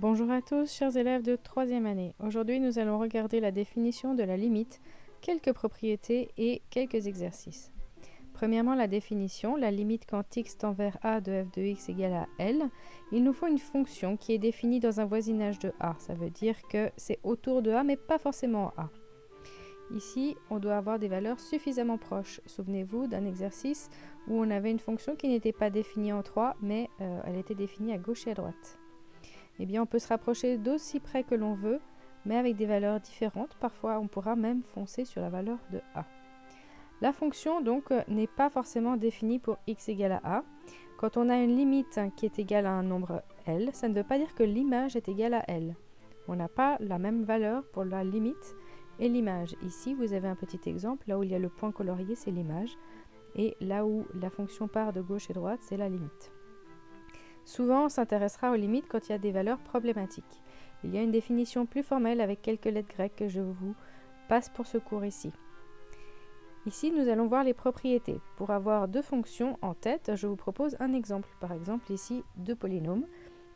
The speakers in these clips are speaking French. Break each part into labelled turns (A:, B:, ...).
A: Bonjour à tous, chers élèves de 3e année. Aujourd'hui, nous allons regarder la définition de la limite, quelques propriétés et quelques exercices. Premièrement, la définition, la limite quand x tend vers a de f de x égale à L. Il nous faut une fonction qui est définie dans un voisinage de a. Ça veut dire que c'est autour de a, mais pas forcément a. Ici, on doit avoir des valeurs suffisamment proches. Souvenez-vous d'un exercice où on avait une fonction qui n'était pas définie en 3, mais elle était définie à gauche et à droite. Eh bien, on peut se rapprocher d'aussi près que l'on veut, mais avec des valeurs différentes. Parfois, on pourra même foncer sur la valeur de a. La fonction, donc, n'est pas forcément définie pour x égale à a. Quand on a une limite qui est égale à un nombre L, ça ne veut pas dire que l'image est égale à L. On n'a pas la même valeur pour la limite et l'image. Ici, vous avez un petit exemple. Là où il y a le point colorié, c'est l'image. Et là où la fonction part de gauche et droite, c'est la limite. Souvent, on s'intéressera aux limites quand il y a des valeurs problématiques. Il y a une définition plus formelle avec quelques lettres grecques que je vous passe pour ce cours ici. Ici, nous allons voir les propriétés. Pour avoir deux fonctions en tête, je vous propose un exemple. Par exemple, ici, deux polynômes.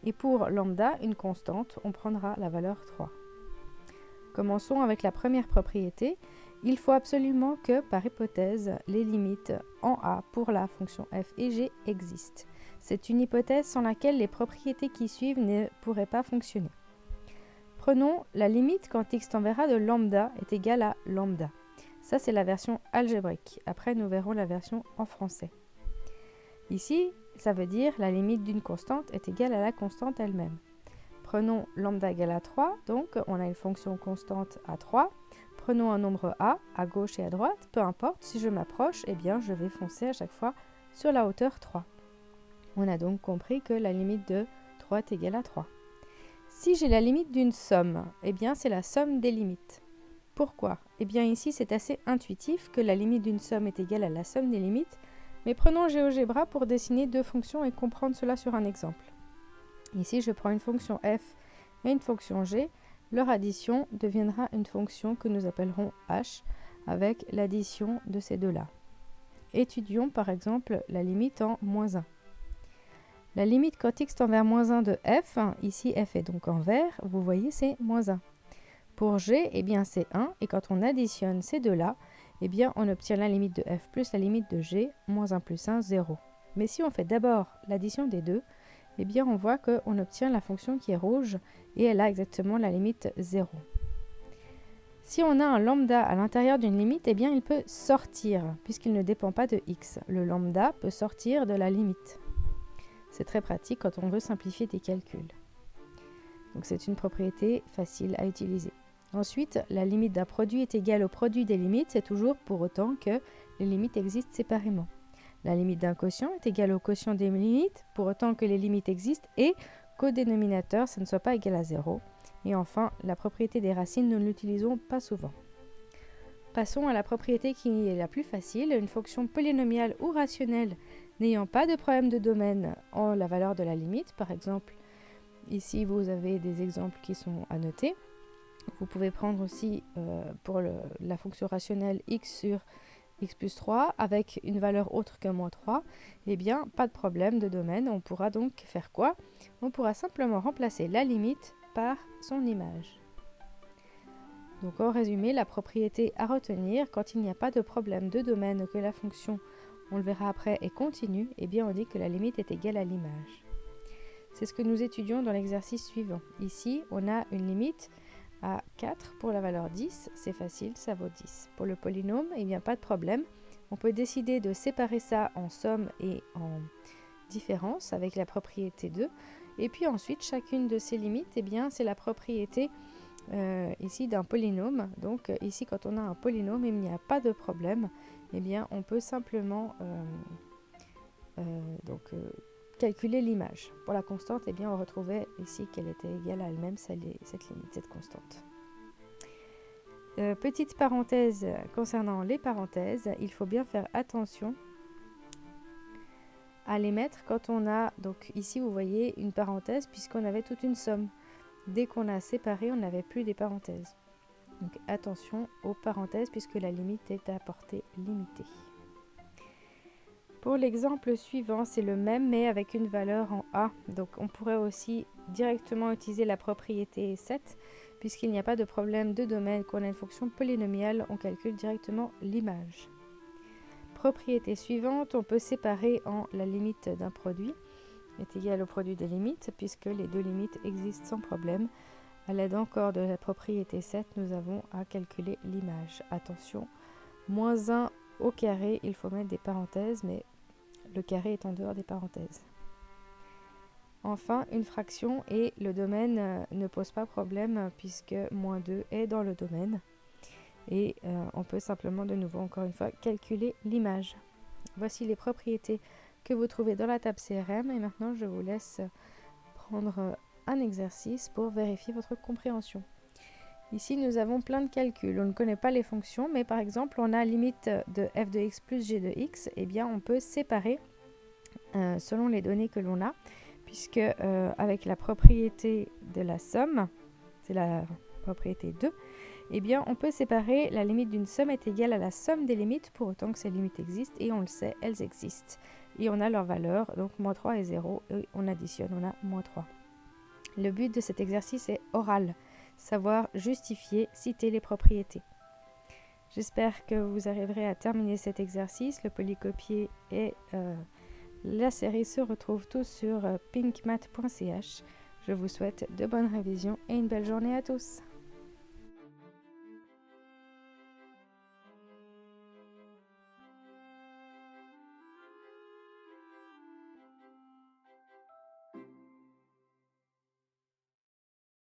A: Et pour lambda, une constante, on prendra la valeur 3. Commençons avec la première propriété. Il faut absolument que, par hypothèse, les limites en a pour la fonction f et g existent. C'est une hypothèse sans laquelle les propriétés qui suivent ne pourraient pas fonctionner. Prenons la limite quand x tend vers a de lambda est égal à lambda. Ça, c'est la version algébrique. Après, nous verrons la version en français. Ici, ça veut dire la limite d'une constante est égale à la constante elle-même. Prenons lambda égale à 3, donc on a une fonction constante à 3. Prenons un nombre a, à gauche et à droite, peu importe, si je m'approche, eh bien je vais foncer à chaque fois sur la hauteur 3. On a donc compris que la limite de 3 est égale à 3. Si j'ai la limite d'une somme, eh bien c'est la somme des limites. Pourquoi ? Eh bien ici c'est assez intuitif que la limite d'une somme est égale à la somme des limites, mais prenons GeoGebra pour dessiner deux fonctions et comprendre cela sur un exemple. Ici, je prends une fonction f et une fonction g. Leur addition deviendra une fonction que nous appellerons h avec l'addition de ces deux-là. Étudions par exemple la limite en moins 1. La limite quand x tend vers moins 1 de f, ici f est donc en vert, vous voyez c'est moins 1. Pour g, eh bien c'est 1, et quand on additionne ces deux-là, eh bien on obtient la limite de f plus la limite de g, moins 1 plus 1, 0. Mais si on fait d'abord l'addition des deux, eh bien on voit qu'on obtient la fonction qui est rouge et elle a exactement la limite 0. Si on a un lambda à l'intérieur d'une limite, eh bien il peut sortir puisqu'il ne dépend pas de x. Le lambda peut sortir de la limite. C'est très pratique quand on veut simplifier des calculs. Donc c'est une propriété facile à utiliser. Ensuite, la limite d'un produit est égale au produit des limites, c'est toujours pour autant que les limites existent séparément. La limite d'un quotient est égale au quotient des limites, pour autant que les limites existent et qu'au dénominateur, ça ne soit pas égal à 0. Et enfin, la propriété des racines, nous ne l'utilisons pas souvent. Passons à la propriété qui est la plus facile. Une fonction polynomiale ou rationnelle n'ayant pas de problème de domaine en la valeur de la limite. Par exemple, ici, vous avez des exemples qui sont à noter. Vous pouvez prendre aussi pour la fonction rationnelle x sur x plus 3 avec une valeur autre que moins 3, eh bien, pas de problème de domaine. On pourra donc faire quoi ? On pourra simplement remplacer la limite par son image. Donc, en résumé, la propriété à retenir, quand il n'y a pas de problème de domaine, que la fonction, on le verra après, est continue, eh bien, on dit que la limite est égale à l'image. C'est ce que nous étudions dans l'exercice suivant. Ici, on a une limite à 4 pour la valeur 10, c'est facile, ça vaut 10. Pour le polynôme, il n'y a pas de problème. On peut décider de séparer ça en somme et en différence avec la propriété 2. Et puis ensuite, chacune de ces limites, eh bien, c'est la propriété ici d'un polynôme. Donc ici, quand on a un polynôme et il n'y a pas de problème, eh bien, on peut simplement calculer l'image. Pour la constante, eh bien, on retrouvait ici qu'elle était égale à elle-même, cette limite, cette constante. Petite parenthèse concernant les parenthèses, il faut bien faire attention à les mettre quand on a, donc ici vous voyez une parenthèse puisqu'on avait toute une somme. Dès qu'on a séparé, on n'avait plus des parenthèses. Donc attention aux parenthèses puisque la limite est à portée limitée. Pour l'exemple suivant, c'est le même mais avec une valeur en A. Donc on pourrait aussi directement utiliser la propriété 7. Puisqu'il n'y a pas de problème de domaine, qu'on a une fonction polynomiale, on calcule directement l'image. Propriété suivante, on peut séparer en la limite d'un produit est égale au produit des limites, puisque les deux limites existent sans problème. À l'aide encore de la propriété 7, nous avons à calculer l'image. Attention, moins 1 au carré, il faut mettre des parenthèses, mais le carré est en dehors des parenthèses. Enfin, une fraction et le domaine ne pose pas problème puisque moins 2 est dans le domaine. Et on peut simplement de nouveau, encore une fois, calculer l'image. Voici les propriétés que vous trouvez dans la table CRM et maintenant je vous laisse prendre un exercice pour vérifier votre compréhension. Ici, nous avons plein de calculs. On ne connaît pas les fonctions, mais par exemple, on a limite de f de x plus g de x. Eh bien, on peut séparer selon les données que l'on a, puisque avec la propriété de la somme, c'est la propriété 2, eh bien, on peut séparer la limite d'une somme est égale à la somme des limites, pour autant que ces limites existent, et on le sait, elles existent. Et on a leur valeur, donc moins 3 et 0, et on additionne, on a moins 3. Le but de cet exercice est oral, savoir justifier, citer les propriétés. J'espère que vous arriverez à terminer cet exercice. Le polycopier et la série se retrouvent tous sur pinkmath.ch. Je vous souhaite de bonnes révisions et une belle journée à tous.